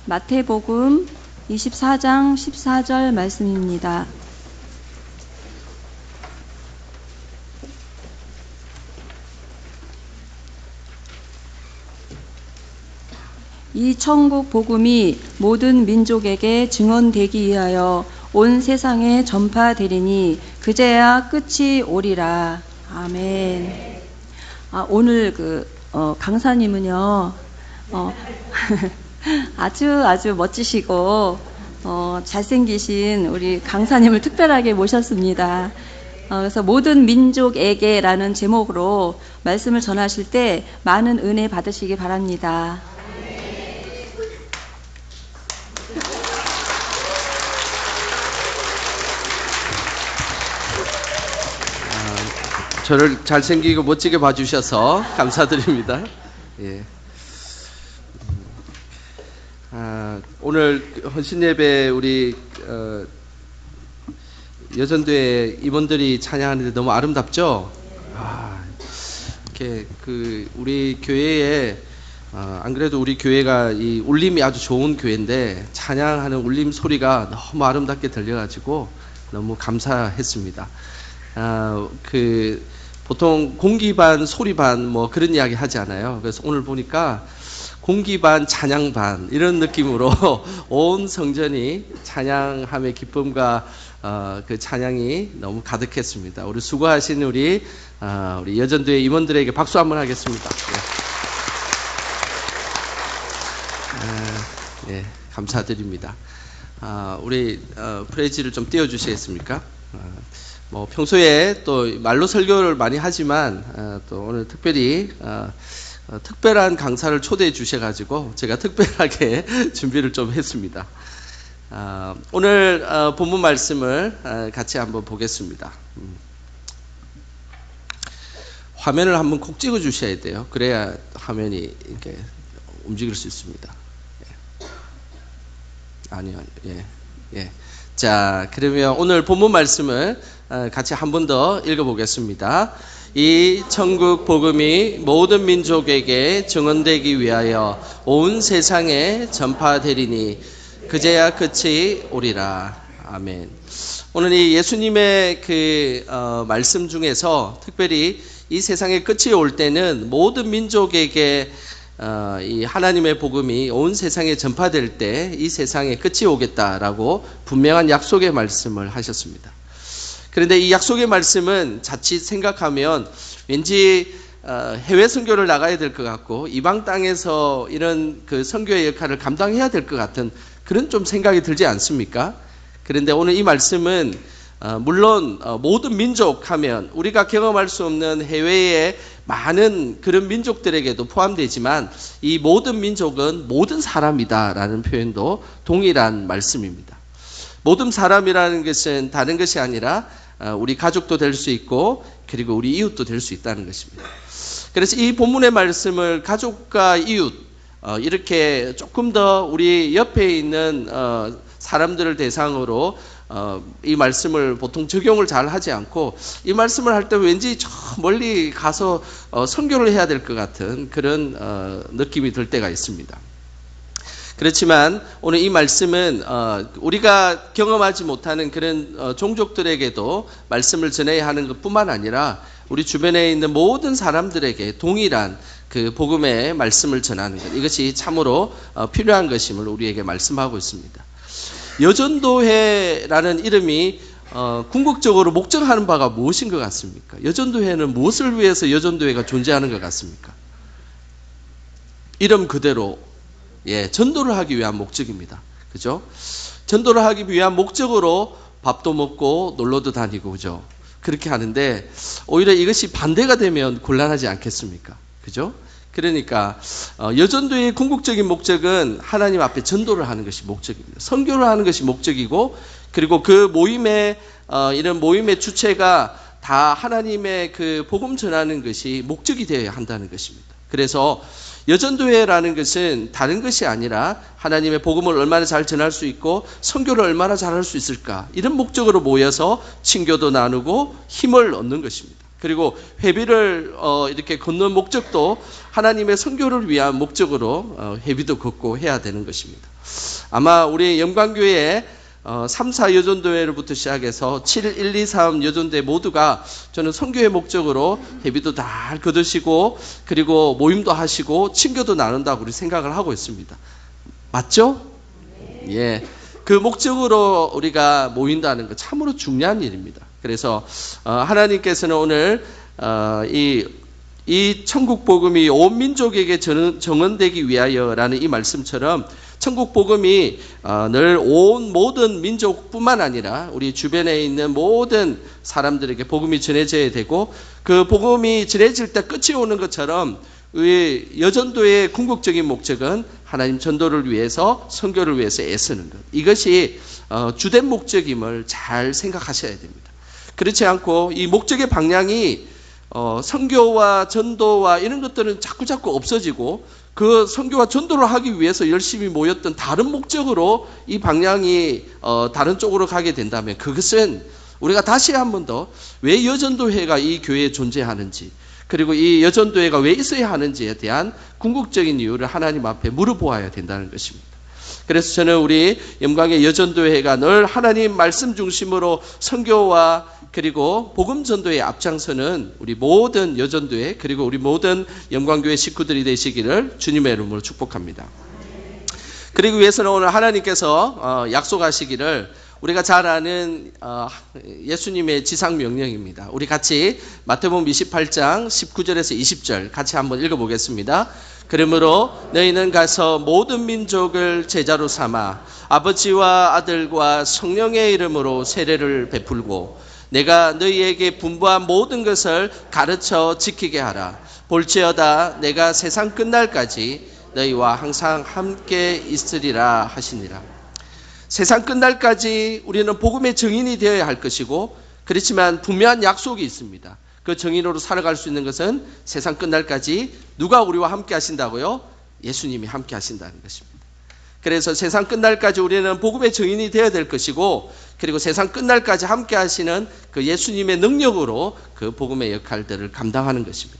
마태복음 24장 14절 말씀입니다. 이 천국 복음이 모든 민족에게 증언되기 위하여 온 세상에 전파되리니 그제야 끝이 오리라. 아멘. 오늘 강사님은요, 아주 멋지시고 잘생기신 우리 강사님을 특별하게 모셨습니다. 그래서 모든 민족에게라는 제목으로 말씀을 전하실 때 많은 은혜 받으시기 바랍니다. 저를 잘생기고 멋지게 봐주셔서 감사드립니다. 예. 오늘 헌신예배 우리 여전도회 임원들이 찬양하는데 너무 아름답죠? 이렇게 우리 교회에 안 그래도 우리 교회가 이 울림이 아주 좋은 교회인데 찬양하는 울림 소리가 너무 아름답게 들려가지고 너무 감사했습니다. 보통 공기 반 소리 반 뭐 그런 이야기 하지 않아요. 그래서 오늘 보니까 공기 반 찬양 반 이런 느낌으로 온 성전이 찬양함의 기쁨과 그 찬양이 너무 가득했습니다. 우리 수고하신 우리 여전도회 임원들에게 박수 한번 하겠습니다. 네, 감사드립니다. 우리 프레이즈를 좀 띄워주시겠습니까? 뭐 평소에 또 말로 설교를 많이 하지만 또 오늘 특별히 특별한 강사를 초대해 주셔가지고 제가 특별하게 준비를 좀 했습니다. 오늘 본문 말씀을 같이 한번 보겠습니다. 화면을 한번 콕 찍어 주셔야 돼요. 그래야 화면이 이렇게 움직일 수 있습니다. 아니요, 예. 자, 그러면 오늘 본문 말씀을 같이 한 번 더 읽어보겠습니다. 이 천국 복음이 모든 민족에게 증언되기 위하여 온 세상에 전파되리니 그제야 끝이 오리라. 아멘. 오늘 이 예수님의 말씀 중에서 특별히 이 세상에 끝이 올 때는 모든 민족에게 이 하나님의 복음이 온 세상에 전파될 때 이 세상에 끝이 오겠다라고 분명한 약속의 말씀을 하셨습니다. 그런데 이 약속의 말씀은 자칫 생각하면 왠지 해외 선교를 나가야 될 것 같고 이방 땅에서 이런 선교의 역할을 감당해야 될 것 같은 그런 좀 생각이 들지 않습니까? 그런데 오늘 이 말씀은 물론 모든 민족 하면 우리가 경험할 수 없는 해외의 많은 그런 민족들에게도 포함되지만 이 모든 민족은 모든 사람이다라는 표현도 동일한 말씀입니다. 모든 사람이라는 것은 다른 것이 아니라 우리 가족도 될 수 있고 그리고 우리 이웃도 될 수 있다는 것입니다. 그래서 이 본문의 말씀을 가족과 이웃 이렇게 조금 더 우리 옆에 있는 사람들을 대상으로 이 말씀을 보통 적용을 잘 하지 않고 이 말씀을 할 때 왠지 저 멀리 가서 선교를 해야 될 것 같은 그런 느낌이 들 때가 있습니다. 그렇지만 오늘 이 말씀은 우리가 경험하지 못하는 그런 종족들에게도 말씀을 전해야 하는 것뿐만 아니라 우리 주변에 있는 모든 사람들에게 동일한 그 복음의 말씀을 전하는 것, 이것이 참으로 필요한 것임을 우리에게 말씀하고 있습니다. 여전도회라는 이름이 궁극적으로 목적하는 바가 무엇인 것 같습니까? 여전도회는 무엇을 위해서 여전도회가 존재하는 것 같습니까? 이름 그대로 전도를 하기 위한 목적입니다. 그죠? 전도를 하기 위한 목적으로 밥도 먹고 놀러도 다니고, 그죠? 그렇게 하는데, 오히려 이것이 반대가 되면 곤란하지 않겠습니까? 그죠? 그러니까, 여전도의 궁극적인 목적은 하나님 앞에 전도를 하는 것이 목적입니다. 선교를 하는 것이 목적이고, 그리고 그 이런 모임의 주체가 다 하나님의 그 복음 전하는 것이 목적이 되어야 한다는 것입니다. 그래서 여전도회라는 것은 다른 것이 아니라 하나님의 복음을 얼마나 잘 전할 수 있고 선교를 얼마나 잘할 수 있을까, 이런 목적으로 모여서 친교도 나누고 힘을 얻는 것입니다. 그리고 회비를 이렇게 걷는 목적도 하나님의 선교를 위한 목적으로 회비도 걷고 해야 되는 것입니다. 아마 우리 영광교회 3, 4 여전도회로부터 시작해서 7, 1, 2, 3 여전도회 모두가 저는 선교의 목적으로 회비도 다 거두시고 그리고 모임도 하시고 친교도 나눈다고 우리 생각을 하고 있습니다. 맞죠? 예. 그 목적으로 우리가 모인다는 거 참으로 중요한 일입니다. 그래서 하나님께서는 오늘 이 천국 복음이 온 민족에게 정언되기 위하여라는 이 말씀처럼 천국 복음이 늘 온 모든 민족뿐만 아니라 우리 주변에 있는 모든 사람들에게 복음이 전해져야 되고 그 복음이 전해질 때 끝이 오는 것처럼 여전도의 궁극적인 목적은 하나님 전도를 위해서 선교를 위해서 애쓰는 것. 이것이 주된 목적임을 잘 생각하셔야 됩니다. 그렇지 않고 이 목적의 방향이 선교와 전도와 이런 것들은 자꾸자꾸 없어지고 그 선교와 전도를 하기 위해서 열심히 모였던 다른 목적으로 이 방향이 다른 쪽으로 가게 된다면 그것은 우리가 다시 한 번 더 왜 여전도회가 이 교회에 존재하는지 그리고 이 여전도회가 왜 있어야 하는지에 대한 궁극적인 이유를 하나님 앞에 물어보아야 된다는 것입니다. 그래서 저는 우리 영광의 여전도회가 늘 하나님 말씀 중심으로 선교와 그리고 복음 전도의 앞장서는 우리 모든 여전도회 그리고 우리 모든 영광교회 식구들이 되시기를 주님의 이름으로 축복합니다. 그리고 위해서는 오늘 하나님께서 약속하시기를 우리가 잘 아는 예수님의 지상 명령입니다. 우리 같이 마태복음 28장 19절에서 20절 같이 한번 읽어보겠습니다. 그러므로 너희는 가서 모든 민족을 제자로 삼아 아버지와 아들과 성령의 이름으로 세례를 베풀고 내가 너희에게 분부한 모든 것을 가르쳐 지키게 하라. 볼지어다 내가 세상 끝날까지 너희와 항상 함께 있으리라 하시니라. 세상 끝날까지 우리는 복음의 증인이 되어야 할 것이고 그렇지만 분명한 약속이 있습니다. 그 증인으로 살아갈 수 있는 것은 세상 끝날까지 누가 우리와 함께 하신다고요? 예수님이 함께 하신다는 것입니다. 그래서 세상 끝날까지 우리는 복음의 증인이 되어야 될 것이고 그리고 세상 끝날까지 함께 하시는 그 예수님의 능력으로 그 복음의 역할들을 감당하는 것입니다.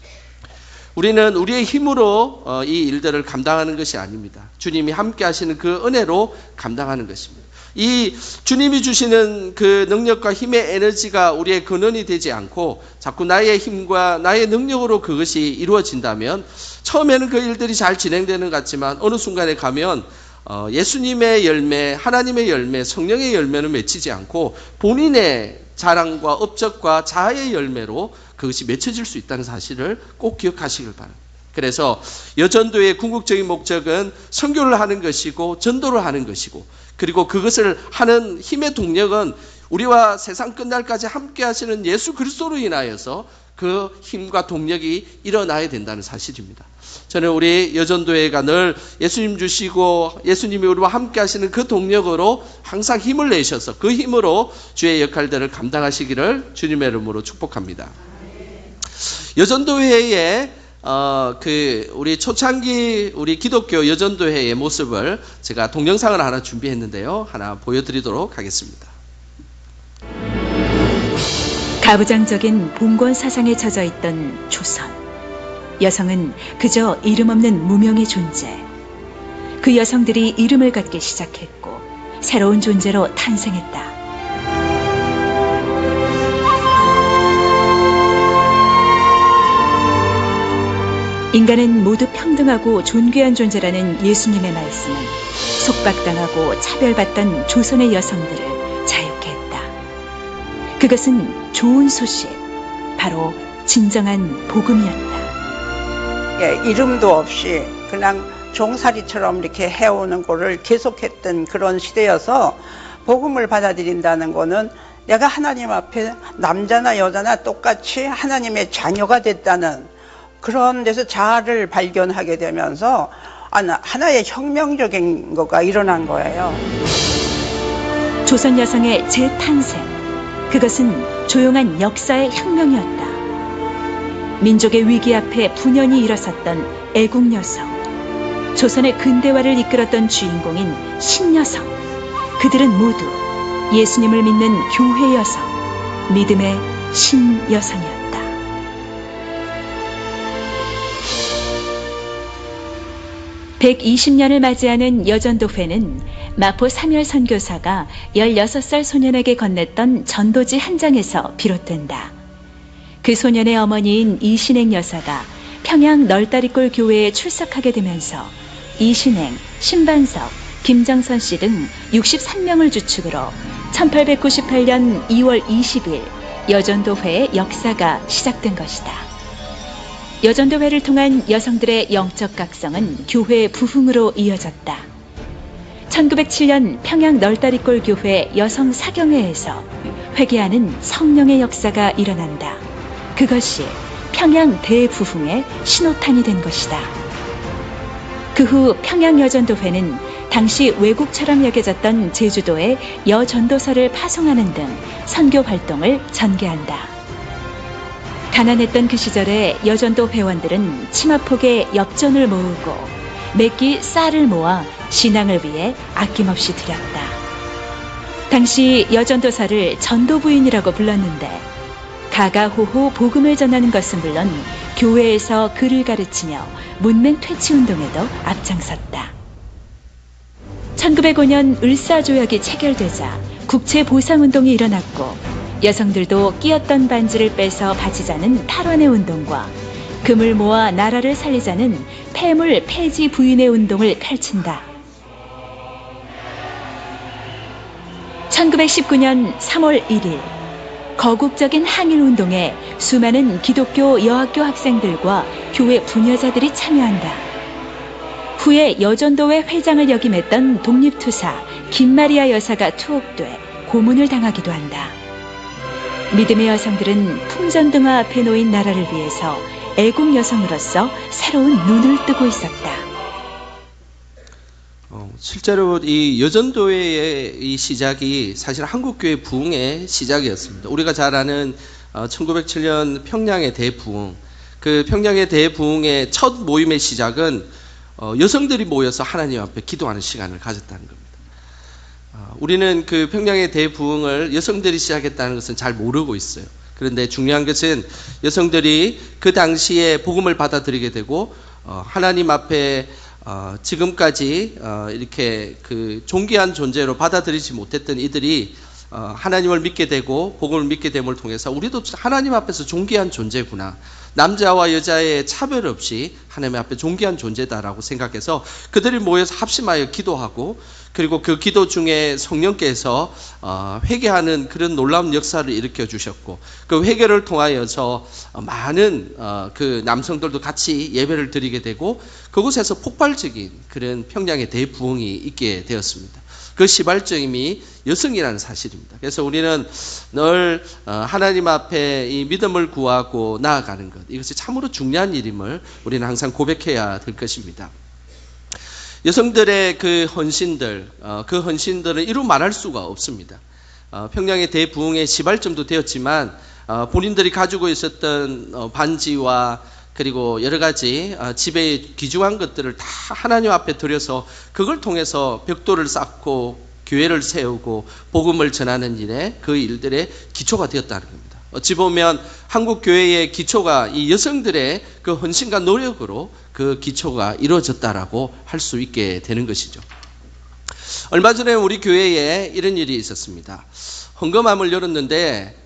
우리는 우리의 힘으로 이 일들을 감당하는 것이 아닙니다. 주님이 함께 하시는 그 은혜로 감당하는 것입니다. 이 주님이 주시는 그 능력과 힘의 에너지가 우리의 근원이 되지 않고 자꾸 나의 힘과 나의 능력으로 그것이 이루어진다면 처음에는 그 일들이 잘 진행되는 것 같지만 어느 순간에 가면 예수님의 열매, 하나님의 열매, 성령의 열매는 맺히지 않고 본인의 자랑과 업적과 자아의 열매로 그것이 맺혀질 수 있다는 사실을 꼭 기억하시길 바랍니다. 그래서 여전도의 궁극적인 목적은 선교를 하는 것이고 전도를 하는 것이고 그리고 그것을 하는 힘의 동력은 우리와 세상 끝날까지 함께 하시는 예수 그리스도로 인하여서 그 힘과 동력이 일어나야 된다는 사실입니다. 저는 우리 여전도회가 늘 예수님 주시고 예수님이 우리와 함께 하시는 그 동력으로 항상 힘을 내셔서 그 힘으로 주의 역할들을 감당하시기를 주님의 이름으로 축복합니다. 여전도회의 우리 초창기 우리 기독교 여전도회의 모습을 제가 동영상을 하나 준비했는데요. 하나 보여드리도록 하겠습니다. 가부장적인 봉건 사상에 젖어 있던 조선. 여성은 그저 이름 없는 무명의 존재. 그 여성들이 이름을 갖기 시작했고 새로운 존재로 탄생했다. 인간은 모두 평등하고 존귀한 존재라는 예수님의 말씀은 속박당하고 차별받던 조선의 여성들을 자유케 했다. 그것은 좋은 소식, 바로 진정한 복음이었다. 이름도 없이 그냥 종살이처럼 이렇게 해오는 거를 계속했던 그런 시대여서 복음을 받아들인다는 거는 내가 하나님 앞에 남자나 여자나 똑같이 하나님의 자녀가 됐다는 그런 데서 자아를 발견하게 되면서 하나의 혁명적인 거가 일어난 거예요. 조선 여성의 재탄생, 그것은 조용한 역사의 혁명이었다. 민족의 위기 앞에 분연히 일어섰던 애국 여성, 조선의 근대화를 이끌었던 주인공인 신여성, 그들은 모두 예수님을 믿는 교회 여성, 믿음의 신여성이었다. 120년을 맞이하는 여전도회는 마포 삼열 선교사가 16살 소년에게 건넸던 전도지 한 장에서 비롯된다. 그 소년의 어머니인 이신행 여사가 평양 널다리골 교회에 출석하게 되면서 이신행, 신반석, 김정선 씨 등 63명을 주축으로 1898년 2월 20일 여전도회의 역사가 시작된 것이다. 여전도회를 통한 여성들의 영적 각성은 교회 부흥으로 이어졌다. 1907년 평양 널다리골 교회 여성 사경회에서 회개하는 성령의 역사가 일어난다. 그것이 평양 대부흥의 신호탄이 된 것이다. 그 후 평양 여전도회는 당시 외국처럼 여겨졌던 제주도에 여전도서를 파송하는 등 선교 활동을 전개한다. 가난했던 그 시절에 여전도 회원들은 치마폭에 엽전을 모으고 매끼 쌀을 모아 신앙을 위해 아낌없이 드렸다. 당시 여전도사를 전도부인이라고 불렀는데 가가호호 복음을 전하는 것은 물론 교회에서 글을 가르치며 문맹 퇴치 운동에도 앞장섰다. 1905년 을사조약이 체결되자 국채보상운동이 일어났고 여성들도 끼었던 반지를 빼서 바치자는 탈원의 운동과 금을 모아 나라를 살리자는 폐물 폐지 부인의 운동을 펼친다. 1919년 3월 1일 거국적인 항일운동에 수많은 기독교 여학교 학생들과 교회 부녀자들이 참여한다. 후에 여전도회 회장을 역임했던 독립투사 김마리아 여사가 투옥돼 고문을 당하기도 한다. 믿음의 여성들은 풍전등화 앞에 놓인 나라를 위해서 애국 여성으로서 새로운 눈을 뜨고 있었다. 실제로 이 여전도회의 이 시작이 사실 한국교회 부흥의 시작이었습니다. 우리가 잘 아는 1907년 평양의 대부흥, 그 평양의 대부흥의 첫 모임의 시작은 여성들이 모여서 하나님 앞에 기도하는 시간을 가졌다는 겁니다. 우리는 그 평양의 대부흥을 여성들이 시작했다는 것은 잘 모르고 있어요. 그런데 중요한 것은 여성들이 그 당시에 복음을 받아들이게 되고 하나님 앞에 지금까지 이렇게 그 존귀한 존재로 받아들이지 못했던 이들이 하나님을 믿게 되고 복음을 믿게 됨을 통해서 우리도 하나님 앞에서 존귀한 존재구나, 남자와 여자의 차별 없이 하나님 앞에 존귀한 존재다라고 생각해서 그들이 모여서 합심하여 기도하고, 그리고 그 기도 중에 성령께서 회개하는 그런 놀라운 역사를 일으켜 주셨고, 그 회개를 통하여서 많은 그 남성들도 같이 예배를 드리게 되고 그곳에서 폭발적인 그런 평양의 대부흥이 있게 되었습니다. 그 시발점이 여성이라는 사실입니다. 그래서 우리는 늘 하나님 앞에 이 믿음을 구하고 나아가는 것, 이것이 참으로 중요한 일임을 우리는 항상 고백해야 될 것입니다. 여성들의 그 헌신들, 그 헌신들은 이루 말할 수가 없습니다. 평양의 대부흥의 시발점도 되었지만 본인들이 가지고 있었던 반지와 그리고 여러 가지 집에 귀중한 것들을 다 하나님 앞에 드려서 그걸 통해서 벽돌을 쌓고 교회를 세우고 복음을 전하는 일에, 그 일들의 기초가 되었다는 겁니다. 어찌 보면 한국 교회의 기초가 이 여성들의 그 헌신과 노력으로 그 기초가 이루어졌다라고 할 수 있게 되는 것이죠. 얼마 전에 우리 교회에 이런 일이 있었습니다. 헌금함을 열었는데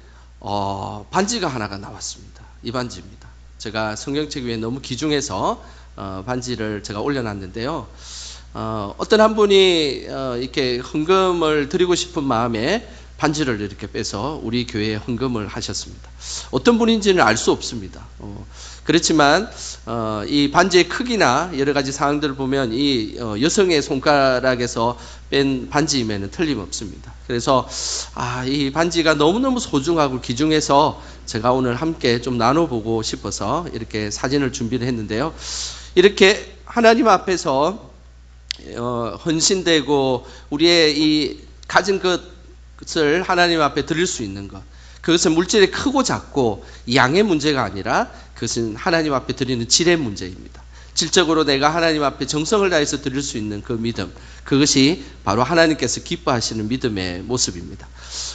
반지가 하나가 나왔습니다. 이 반지입니다. 제가 성경책 위에 너무 귀중해서 반지를 제가 올려놨는데요. 어떤 한 분이 이렇게 헌금을 드리고 싶은 마음에 반지를 이렇게 빼서 우리 교회에 헌금을 하셨습니다. 어떤 분인지는 알 수 없습니다. 그렇지만 이 반지의 크기나 여러 가지 사항들을 보면 이 여성의 손가락에서 뺀 반지임에는 틀림없습니다. 그래서 이 반지가 너무너무 소중하고 귀중해서 제가 오늘 함께 좀 나눠보고 싶어서 이렇게 사진을 준비를 했는데요. 이렇게 하나님 앞에서 헌신되고 우리의 이 가진 것을 하나님 앞에 드릴 수 있는 것, 그것은 물질이 크고 작고 양의 문제가 아니라 그것은 하나님 앞에 드리는 질의 문제입니다. 질적으로 내가 하나님 앞에 정성을 다해서 드릴 수 있는 그 믿음, 그것이 바로 하나님께서 기뻐하시는 믿음의 모습입니다.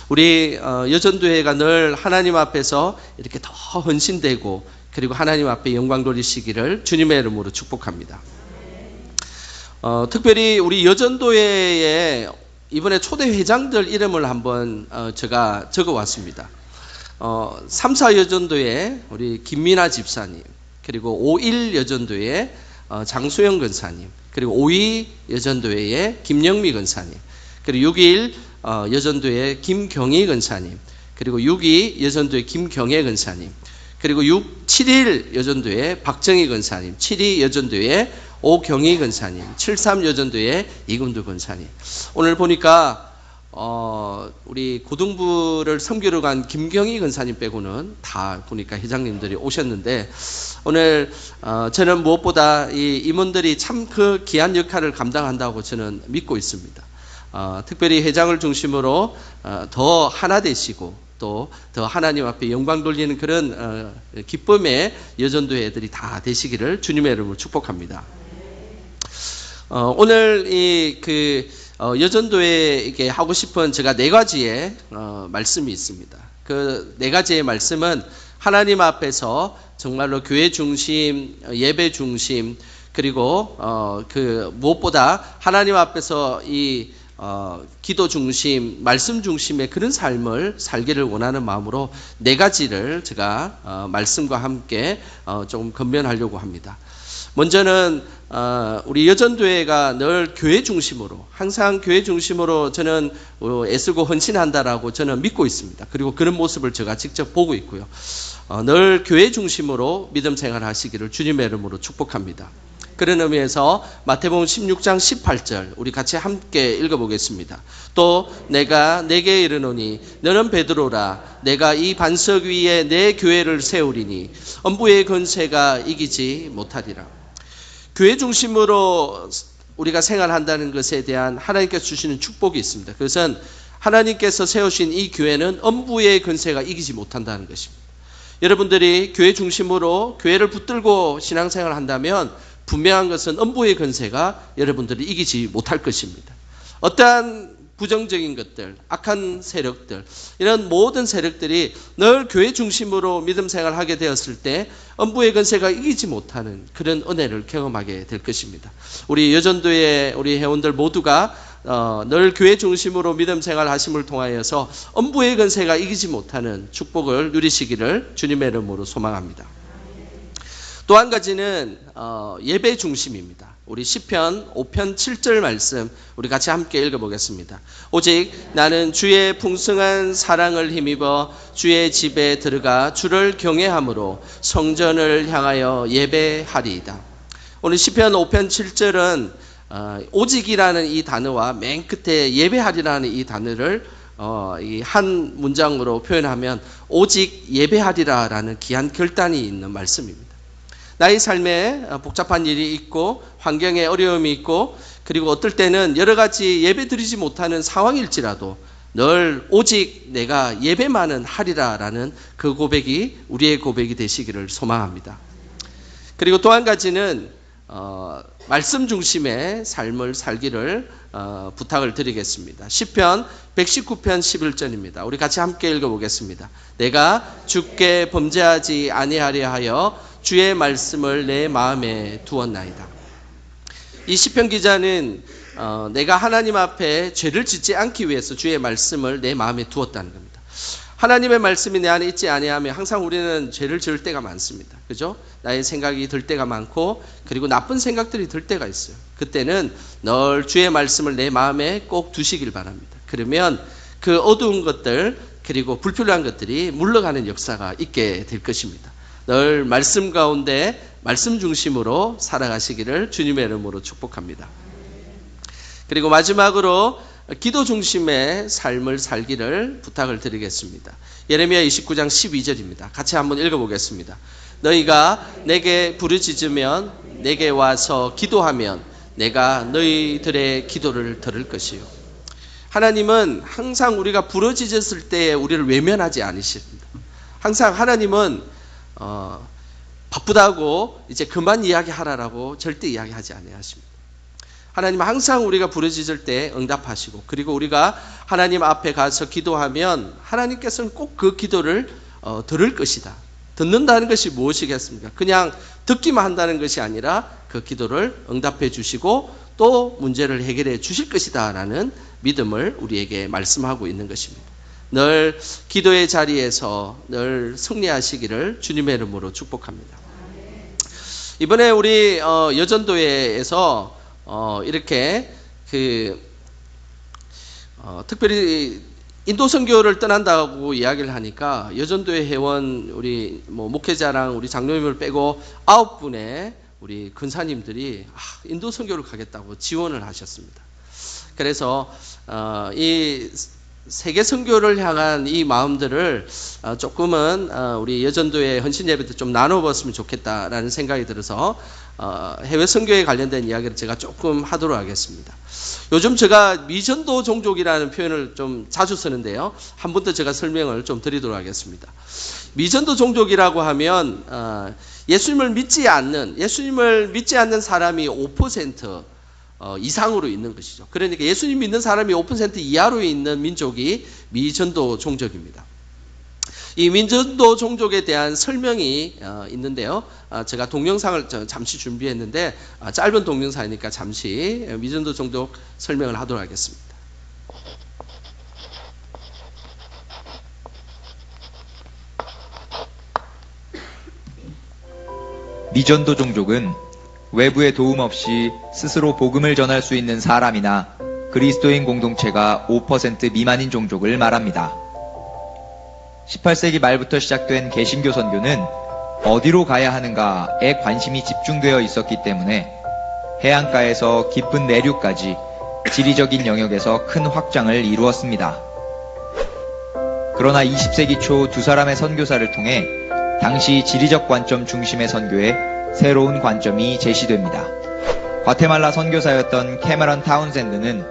우리 여전도회가 늘 하나님 앞에서 이렇게 더 헌신되고 그리고 하나님 앞에 영광 돌리시기를 주님의 이름으로 축복합니다. 특별히 우리 여전도회에 이번에 초대 회장들 이름을 한번 제가 적어 왔습니다. 3, 4 여전도회 우리 김민아 집사님, 그리고 5.1 여전도회 장수영 권사님, 그리고 5.2 여전도회의 김영미 권사님, 그리고 6.1 여전도회 김경희 권사님, 그리고 6.2 여전도회 김경애 권사님, 그리고 7.1 여전도회 박정희 권사님, 7.2 여전도회 오경희 권사님, 7.3 여전도회 이금두 권사님. 오늘 보니까 우리 고등부를 섬기러 간 김경희 권사님 빼고는 다 보니까 회장님들이 오셨는데, 오늘 저는 무엇보다 이 임원들이 참 그 귀한 역할을 감당한다고 저는 믿고 있습니다. 특별히 회장을 중심으로 더 하나 되시고 또 더 하나님 앞에 영광 돌리는 그런 기쁨의 여전도회들이 다 되시기를 주님의 이름으로 축복합니다. 오늘 여전도회에게 하고 싶은 제가 4가지의 말씀이 있습니다. 그 4가지의 말씀은 하나님 앞에서 정말로 교회 중심, 예배 중심, 그리고 무엇보다 하나님 앞에서 이 기도 중심, 말씀 중심의 그런 삶을 살기를 원하는 마음으로 4가지를 제가 말씀과 함께 좀 건면하려고 합니다. 먼저는 우리 여전도회가 늘 교회 중심으로, 항상 교회 중심으로 저는 애쓰고 헌신한다라고 저는 믿고 있습니다. 그리고 그런 모습을 제가 직접 보고 있고요. 늘 교회 중심으로 믿음 생활하시기를 주님의 이름으로 축복합니다. 그런 의미에서 마태복음 16장 18절 우리 같이 함께 읽어보겠습니다. 또 내가 내게 이르노니 너는 베드로라, 내가 이 반석 위에 내 교회를 세우리니 엄부의 권세가 이기지 못하리라. 교회 중심으로 우리가 생활한다는 것에 대한 하나님께서 주시는 축복이 있습니다. 그것은 하나님께서 세우신 이 교회는 엄부의 권세가 이기지 못한다는 것입니다. 여러분들이 교회 중심으로 교회를 붙들고 신앙생활을 한다면 분명한 것은 엄부의 권세가 여러분들을 이기지 못할 것입니다. 어떠한 부정적인 것들, 악한 세력들, 이런 모든 세력들이 늘 교회 중심으로 믿음 생활하게 되었을 때 엄부의 권세가 이기지 못하는 그런 은혜를 경험하게 될 것입니다. 우리 여전도의 우리 회원들 모두가 늘 교회 중심으로 믿음 생활하심을 통하여서 엄부의 권세가 이기지 못하는 축복을 누리시기를 주님의 이름으로 소망합니다. 또 한 가지는 예배 중심입니다. 우리 시편 5편 7절 말씀 우리 같이 함께 읽어보겠습니다. 오직 나는 주의 풍성한 사랑을 힘입어 주의 집에 들어가 주를 경외함으로 성전을 향하여 예배하리이다. 오늘 시편 5편 7절은 오직이라는 이 단어와 맨 끝에 예배하리라는 이 단어를 이 한 문장으로 표현하면 오직 예배하리라라는 귀한 결단이 있는 말씀입니다. 나의 삶에 복잡한 일이 있고 환경에 어려움이 있고 그리고 어떨 때는 여러 가지 예배 드리지 못하는 상황일지라도 늘 오직 내가 예배만은 하리라라는 그 고백이 우리의 고백이 되시기를 소망합니다. 그리고 또 한 가지는 말씀 중심의 삶을 살기를 부탁을 드리겠습니다. 시편 119편 11절입니다. 우리 같이 함께 읽어보겠습니다. 내가 주께 범죄하지 아니하려 하여 주의 말씀을 내 마음에 두었나이다. 이 시편 기자는 내가 하나님 앞에 죄를 짓지 않기 위해서 주의 말씀을 내 마음에 두었다는 겁니다. 하나님의 말씀이 내 안에 있지 아니하면 항상 우리는 죄를 지을 때가 많습니다. 그죠? 나의 생각이 들 때가 많고 그리고 나쁜 생각들이 들 때가 있어요. 그때는 늘 주의 말씀을 내 마음에 꼭 두시길 바랍니다. 그러면 그 어두운 것들 그리고 불필요한 것들이 물러가는 역사가 있게 될 것입니다. 늘 말씀 가운데 말씀 중심으로 살아가시기를 주님의 이름으로 축복합니다. 그리고 마지막으로 기도 중심의 삶을 살기를 부탁을 드리겠습니다. 예레미야 29장 12절입니다. 같이 한번 읽어보겠습니다. 너희가 내게 부르짖으면 내게 와서 기도하면 내가 너희들의 기도를 들을 것이요. 하나님은 항상 우리가 부르짖었을 때에 우리를 외면하지 않으십니다. 항상 하나님은 바쁘다고 이제 그만 이야기하라라고 절대 이야기하지 아니하십니다. 하나님은 항상 우리가 부르짖을 때 응답하시고 그리고 우리가 하나님 앞에 가서 기도하면 하나님께서는 꼭 그 기도를 들을 것이다. 듣는다는 것이 무엇이겠습니까? 그냥 듣기만 한다는 것이 아니라 그 기도를 응답해 주시고 또 문제를 해결해 주실 것이다라는 믿음을 우리에게 말씀하고 있는 것입니다. 늘 기도의 자리에서 늘 승리하시기를 주님의 이름으로 축복합니다. 이번에 우리 여전도회에서 이렇게 특별히 인도 선교를 떠난다고 이야기를 하니까 여전도회 회원 우리 목회자랑 우리 장로님을 빼고 9분의 우리 근사님들이 인도 선교를 가겠다고 지원을 하셨습니다. 그래서 이 세계 선교를 향한 이 마음들을 조금은 우리 여전도회 헌신 예배 때 좀 나눠봤으면 좋겠다라는 생각이 들어서 해외 선교에 관련된 이야기를 제가 조금 하도록 하겠습니다. 요즘 제가 미전도 종족이라는 표현을 좀 자주 쓰는데요. 한 번 더 제가 설명을 좀 드리도록 하겠습니다. 미전도 종족이라고 하면 예수님을 믿지 않는 사람이 5% 이상으로 있는 것이죠. 그러니까 예수님 믿는 사람이 5% 이하로 있는 민족이 미전도 종족입니다. 이 미전도 종족에 대한 설명이 있는데요. 제가 동영상을 잠시 준비했는데 짧은 동영상이니까 잠시 미전도 종족 설명을 하도록 하겠습니다. 미전도 종족은 외부의 도움 없이 스스로 복음을 전할 수 있는 사람이나 그리스도인 공동체가 5% 미만인 종족을 말합니다. 18세기 말부터 시작된 개신교 선교는 어디로 가야 하는가에 관심이 집중되어 있었기 때문에 해안가에서 깊은 내륙까지 지리적인 영역에서 큰 확장을 이루었습니다. 그러나 20세기 초 두 사람의 선교사를 통해 당시 지리적 관점 중심의 선교에 새로운 관점이 제시됩니다. 과테말라 선교사였던 캐머런 타운샌드는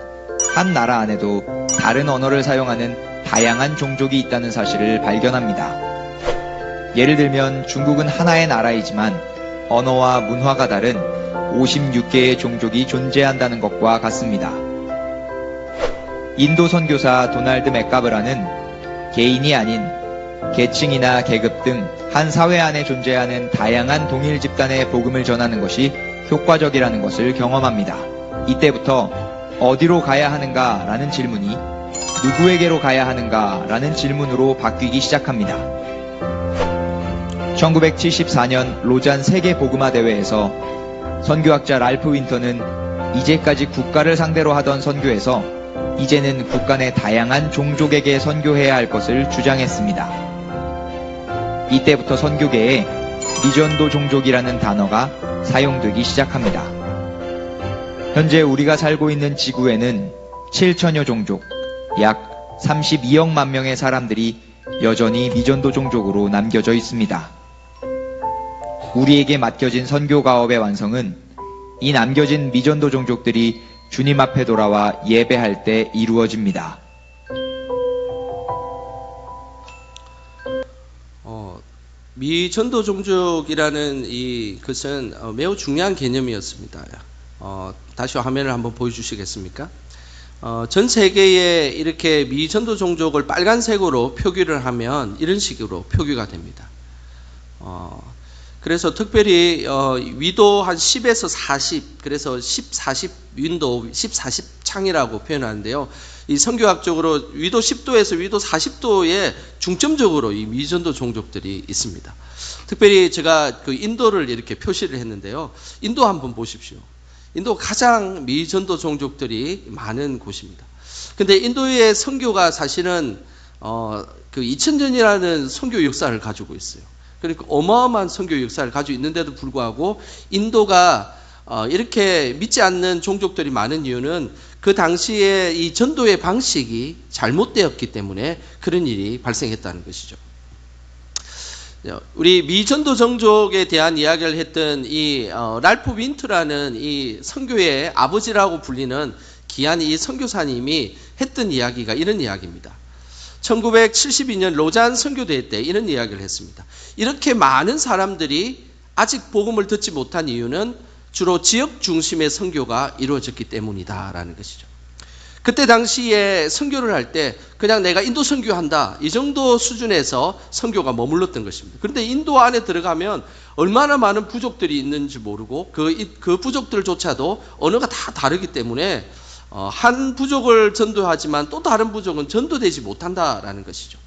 한 나라 안에도 다른 언어를 사용하는 다양한 종족이 있다는 사실을 발견합니다. 예를 들면 중국은 하나의 나라이지만 언어와 문화가 다른 56개의 종족이 존재한다는 것과 같습니다. 인도 선교사 도널드 맥가브라는 개인이 아닌 계층이나 계급 등 한 사회 안에 존재하는 다양한 동일 집단의 복음을 전하는 것이 효과적이라는 것을 경험합니다. 이때부터 어디로 가야 하는가 라는 질문이 누구에게로 가야 하는가 라는 질문으로 바뀌기 시작합니다. 1974년 로잔 세계 복음화 대회에서 선교학자 랄프 윈터는 이제까지 국가를 상대로 하던 선교에서 이제는 국가 내 다양한 종족에게 선교해야 할 것을 주장했습니다. 이때부터 선교계에 미전도 종족이라는 단어가 사용되기 시작합니다. 현재 우리가 살고 있는 지구에는 7천여 종족, 약 32억만 명의 사람들이 여전히 미전도 종족으로 남겨져 있습니다. 우리에게 맡겨진 선교 가업의 완성은 이 남겨진 미전도 종족들이 주님 앞에 돌아와 예배할 때 이루어집니다. 미전도 종족이라는 것은 매우 중요한 개념이었습니다. 다시 화면을 한번 보여주시겠습니까? 전 세계에 이렇게 미전도 종족을 빨간색으로 표기를 하면 이런 식으로 표기가 됩니다. 그래서 특별히 위도 한 10에서 40, 그래서 10, 40 윈도우, 10, 40 창이라고 표현하는데요. 이 선교학적으로 위도 10도에서 위도 40도에 중점적으로 이 미전도 종족들이 있습니다. 특별히 제가 그 인도를 이렇게 표시를 했는데요. 인도 한번 보십시오. 인도 가장 미전도 종족들이 많은 곳입니다. 근데 인도의 선교가 사실은 그 2000년이라는 선교 역사를 가지고 있어요. 그러니까 어마어마한 선교 역사를 가지고 있는데도 불구하고 인도가 이렇게 믿지 않는 종족들이 많은 이유는 그 당시에 이 전도의 방식이 잘못되었기 때문에 그런 일이 발생했다는 것이죠. 우리 미전도 종족에 대한 이야기를 했던 이 랄프 윈트라는 이 선교의 아버지라고 불리는 귀한 이 선교사님이 했던 이야기가 이런 이야기입니다. 1972년 로잔 선교대회 때 이런 이야기를 했습니다. 이렇게 많은 사람들이 아직 복음을 듣지 못한 이유는 주로 지역 중심의 선교가 이루어졌기 때문이다라는 것이죠. 그때 당시에 선교를 할 때 그냥 내가 인도 선교한다 이 정도 수준에서 선교가 머물렀던 것입니다. 그런데 인도 안에 들어가면 얼마나 많은 부족들이 있는지 모르고 그 부족들조차도 언어가 다 다르기 때문에 한 부족을 전도하지만 또 다른 부족은 전도되지 못한다라는 것이죠.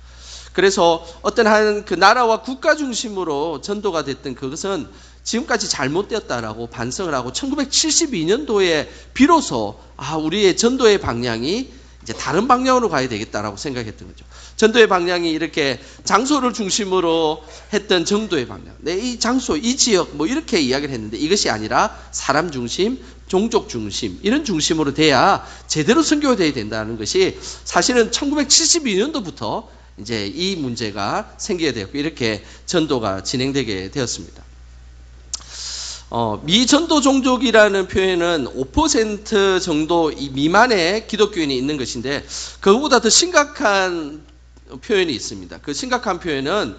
그래서 어떤 한 그 나라와 국가 중심으로 전도가 됐던 그것은 지금까지 잘못되었다라고 반성을 하고 1972년도에 비로소 우리의 전도의 방향이 이제 다른 방향으로 가야 되겠다라고 생각했던 거죠. 전도의 방향이 이렇게 장소를 중심으로 했던 정도의 방향. 이 장소, 이 지역 뭐 이렇게 이야기를 했는데 이것이 아니라 사람 중심, 종족 중심 이런 중심으로 돼야 제대로 선교가 돼야 된다는 것이 사실은 1972년도부터 이제 이 문제가 생기게 되었고 이렇게 전도가 진행되게 되었습니다. 미전도 종족이라는 표현은 5% 정도 미만의 기독교인이 있는 것인데 그거보다 더 심각한 표현이 있습니다. 그 심각한 표현은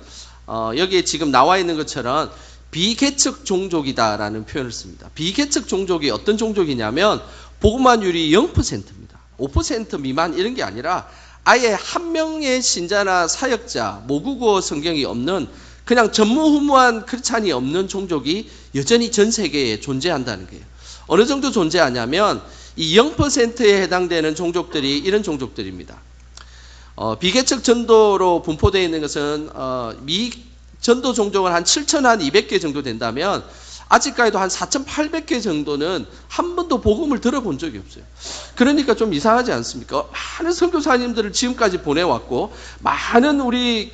여기에 지금 나와 있는 것처럼 비개척 종족이다라는 표현을 씁니다. 비개척 종족이 어떤 종족이냐면 복음화율이 0%입니다. 5% 미만 이런 게 아니라 아예 한 명의 신자나 사역자, 모국어 성경이 없는 그냥 전무후무한 크리스찬이 없는 종족이 여전히 전 세계에 존재한다는 거예요. 어느 정도 존재하냐면 이 0%에 해당되는 종족들이 이런 종족들입니다. 비개척 전도로 분포되어 있는 것은 전도 종족은 한 7,200개 정도 된다면 아직까지도 한 4,800개 정도는 한 번도 복음을 들어본 적이 없어요. 그러니까 좀 이상하지 않습니까? 많은 선교사님들을 지금까지 보내왔고 많은 우리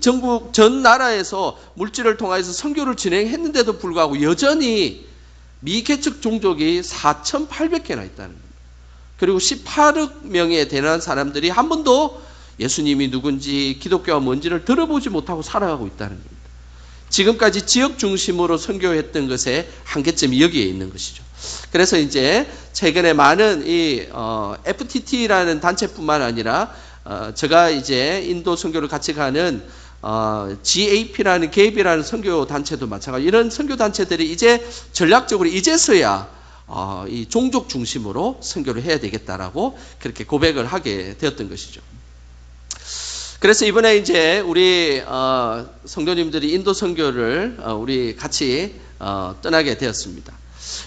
전국 전 나라에서 물질을 통해서 선교를 진행했는데도 불구하고 여전히 미개척 종족이 4,800개나 있다는 겁니다. 그리고 18억 명에 되는 사람들이 한 번도 예수님이 누군지 기독교가 뭔지를 들어보지 못하고 살아가고 있다는 겁니다. 지금까지 지역 중심으로 선교했던 것의 한계점이 여기에 있는 것이죠. 그래서 이제 최근에 많은 이 FTT라는 단체뿐만 아니라 제가 이제 인도 선교를 같이 가는 GAP라는 개입이라는 선교 단체도 마찬가지. 이런 선교 단체들이 이제 전략적으로 이제서야 이 종족 중심으로 선교를 해야 되겠다라고 그렇게 고백을 하게 되었던 것이죠. 그래서 이번에 이제 우리 성도님들이 인도 선교를 우리 같이 떠나게 되었습니다.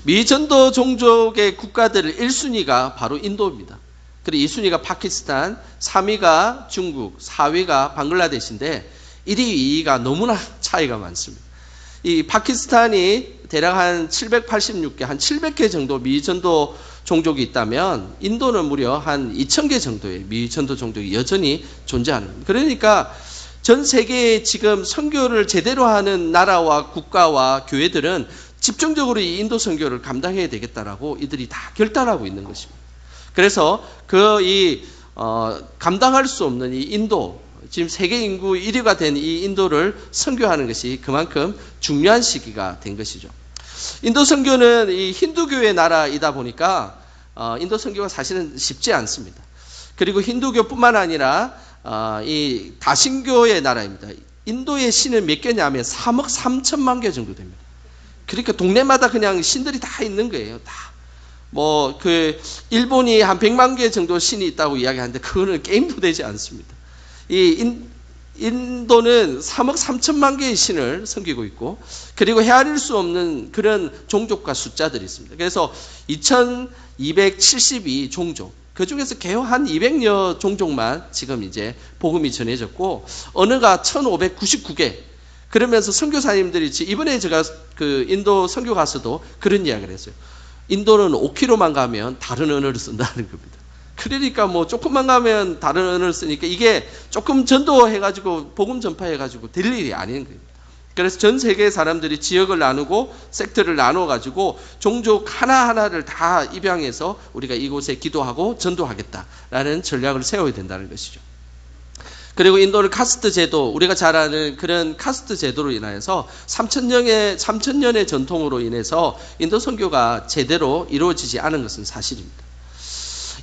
미전도 종족의 국가들 1순위가 바로 인도입니다. 그리고 2순위가 파키스탄, 3위가 중국, 4위가 방글라데시인데 1위, 2위가 너무나 차이가 많습니다. 이 파키스탄이 대략 한 786개, 한 700개 정도 미전도 종족이 있다면 인도는 무려 한 2,000개 정도의 미전도 종족이 여전히 존재하는 겁니다. 그러니까 전 세계에 지금 선교를 제대로 하는 나라와 국가와 교회들은 집중적으로 이 인도 선교를 감당해야 되겠다라고 이들이 다 결단하고 있는 것입니다. 그래서 감당할 수 없는 이 인도, 지금 세계 인구 1위가 된 이 인도를 선교하는 것이 그만큼 중요한 시기가 된 것이죠. 인도 선교는 이 힌두교의 나라이다 보니까 인도 선교가 사실은 쉽지 않습니다. 그리고 힌두교뿐만 아니라 이 다신교의 나라입니다. 인도의 신은 몇 개냐면 3억 3천만 개 정도 됩니다. 그러니까 동네마다 그냥 신들이 다 있는 거예요. 다. 일본이 한 100만 개 정도 신이 있다고 이야기하는데 그거는 게임도 되지 않습니다. 인도는 3억 3천만 개의 신을 섬기고 있고 그리고 헤아릴 수 없는 그런 종족과 숫자들이 있습니다. 그래서 2272 종족, 그 중에서 개요 한 200여 종족만 지금 이제 복음이 전해졌고 언어가 1599개. 그러면서 선교사님들이 이번에 제가 그 인도 선교 가서도 그런 이야기를 했어요. 인도는 5km만 가면 다른 언어를 쓴다는 겁니다. 그러니까 조금만 가면 다른 언어를 쓰니까 이게 조금 전도해가지고 복음 전파해가지고 될 일이 아닌 거예요. 그래서 전 세계 사람들이 지역을 나누고 섹터를 나눠가지고 종족 하나하나를 다 입양해서 우리가 이곳에 기도하고 전도하겠다라는 전략을 세워야 된다는 것이죠. 그리고 인도는 카스트 제도, 우리가 잘 아는 그런 카스트 제도로 인해서 3,000년의 전통으로 인해서 인도 선교가 제대로 이루어지지 않은 것은 사실입니다.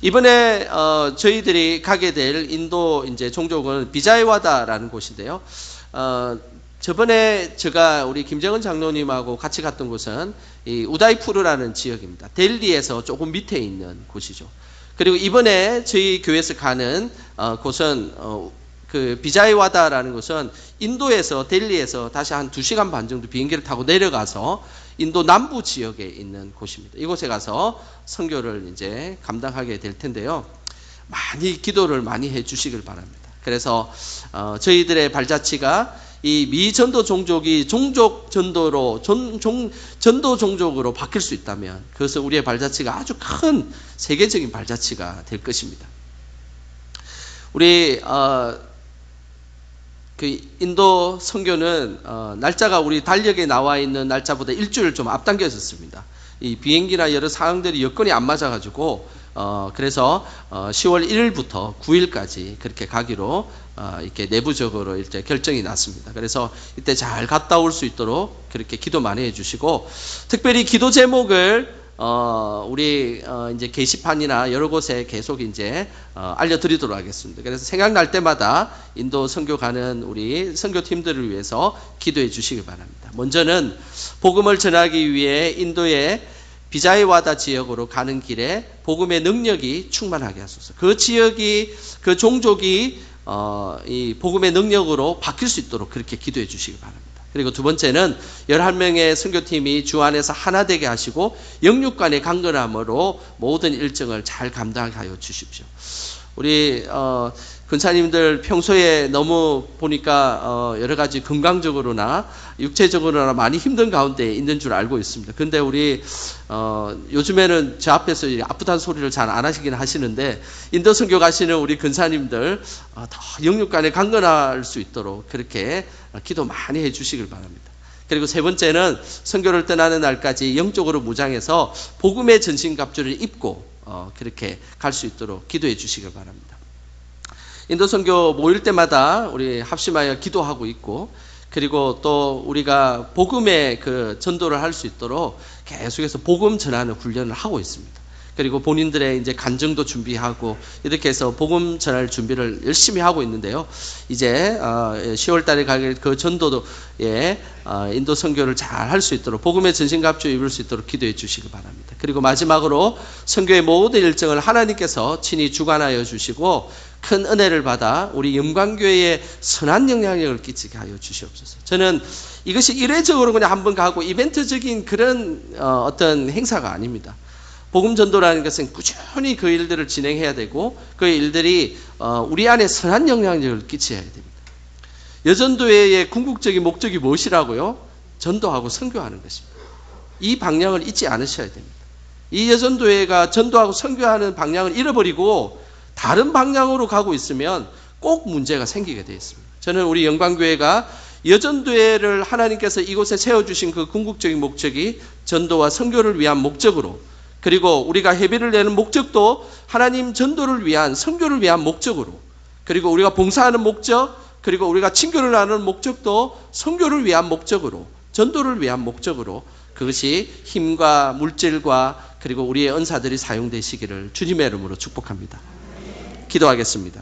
이번에 저희들이 가게 될 인도 이제 종족은 비자이와다라는 곳인데요. 저번에 제가 우리 김정은 장로님하고 같이 갔던 곳은 이 우다이푸르라는 지역입니다. 델리에서 조금 밑에 있는 곳이죠. 그리고 이번에 저희 교회에서 가는 곳은 그 비자이와다라는 곳은 인도에서 델리에서 다시 한 2시간 반 정도 비행기를 타고 내려가서 인도 남부 지역에 있는 곳입니다. 이곳에 가서 선교를 이제 감당하게 될 텐데요. 많이 기도를 많이 해 주시길 바랍니다. 그래서 저희들의 발자취가 이 미전도 종족이 종족 전도로 전도 종족으로 바뀔 수 있다면 그것은 우리의 발자취가 아주 큰 세계적인 발자취가 될 것입니다. 우리 그 인도 선교는 날짜가 우리 달력에 나와 있는 날짜보다 일주일 좀 앞당겨졌습니다. 이 비행기나 여러 상황들이 여건이 안 맞아가지고 그래서 10월 1일부터 9일까지 그렇게 가기로 이렇게 내부적으로 이제 결정이 났습니다. 그래서 이때 잘 갔다 올 수 있도록 그렇게 기도 많이 해주시고, 특별히 기도 제목을 우리 이제 게시판이나 여러 곳에 계속 이제 알려드리도록 하겠습니다. 그래서 생각날 때마다 인도 선교 가는 우리 선교팀들을 위해서 기도해 주시기 바랍니다. 먼저는 복음을 전하기 위해 인도의 비자이와다 지역으로 가는 길에 복음의 능력이 충만하게 하소서. 그 지역이, 그 종족이 이 복음의 능력으로 바뀔 수 있도록 그렇게 기도해 주시기 바랍니다. 그리고 두 번째는 11명의 선교팀이 주 안에서 하나 되게 하시고 영육간의 강건함으로 모든 일정을 잘 감당하게 하여 주십시오. 우리 근사님들 평소에 너무 보니까 여러 가지 건강적으로나 육체적으로나 많이 힘든 가운데 있는 줄 알고 있습니다. 근데 우리 요즘에는 저 앞에서 아프다는 소리를 잘 안 하시긴 하시는데, 인도 선교 가시는 우리 근사님들 더 영육간에 강건할 수 있도록 그렇게 기도 많이 해 주시길 바랍니다. 그리고 세 번째는 선교를 떠나는 날까지 영적으로 무장해서 복음의 전신갑주를 입고 그렇게 갈 수 있도록 기도해 주시길 바랍니다. 인도 선교 모일 때마다 우리 합심하여 기도하고 있고, 그리고 또 우리가 복음의 그 전도를 할 수 있도록 계속해서 복음 전하는 훈련을 하고 있습니다. 그리고 본인들의 이제 간증도 준비하고 이렇게 해서 복음 전할 준비를 열심히 하고 있는데요. 이제 10월 달에 갈 그 전도에 인도 선교를 잘 할 수 있도록 복음의 전신갑주 입을 수 있도록 기도해 주시기 바랍니다. 그리고 마지막으로 선교의 모든 일정을 하나님께서 친히 주관하여 주시고 큰 은혜를 받아 우리 영광교회에 선한 영향력을 끼치게 하여 주시옵소서. 저는 이것이 이례적으로 그냥 한번 가고 이벤트적인 그런 어떤 행사가 아닙니다. 복음 전도라는 것은 꾸준히 그 일들을 진행해야 되고 그 일들이 우리 안에 선한 영향력을 끼쳐야 됩니다. 여전도회의 궁극적인 목적이 무엇이라고요? 전도하고 선교하는 것입니다. 이 방향을 잊지 않으셔야 됩니다. 이 여전도회가 전도하고 선교하는 방향을 잃어버리고 다른 방향으로 가고 있으면 꼭 문제가 생기게 되어 있습니다. 저는 우리 영광교회가 여전도회를 하나님께서 이곳에 세워주신 그 궁극적인 목적이 전도와 선교를 위한 목적으로, 그리고 우리가 회비를 내는 목적도 하나님 전도를 위한, 선교를 위한 목적으로, 그리고 우리가 봉사하는 목적, 그리고 우리가 친교를 하는 목적도 선교를 위한 목적으로, 전도를 위한 목적으로, 그것이 힘과 물질과 그리고 우리의 은사들이 사용되시기를 주님의 이름으로 축복합니다. 기도하겠습니다.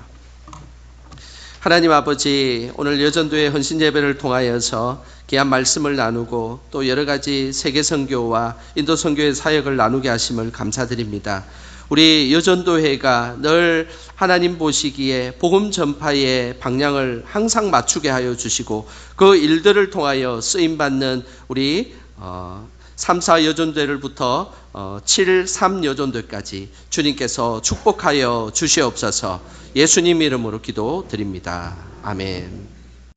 하나님 아버지, 오늘 여전도의 헌신 예배를 통하여서 귀한 말씀을 나누고 또 여러 가지 세계 선교와 인도 선교의 사역을 나누게 하심을 감사드립니다. 우리 여전도회가 늘 하나님 보시기에 복음 전파의 방향을 항상 맞추게 하여 주시고 그 일들을 통하여 쓰임받는 우리 3, 4 여전도회를부터 7, 3 여전도회까지 주님께서 축복하여 주시옵소서. 예수님 이름으로 기도드립니다. 아멘.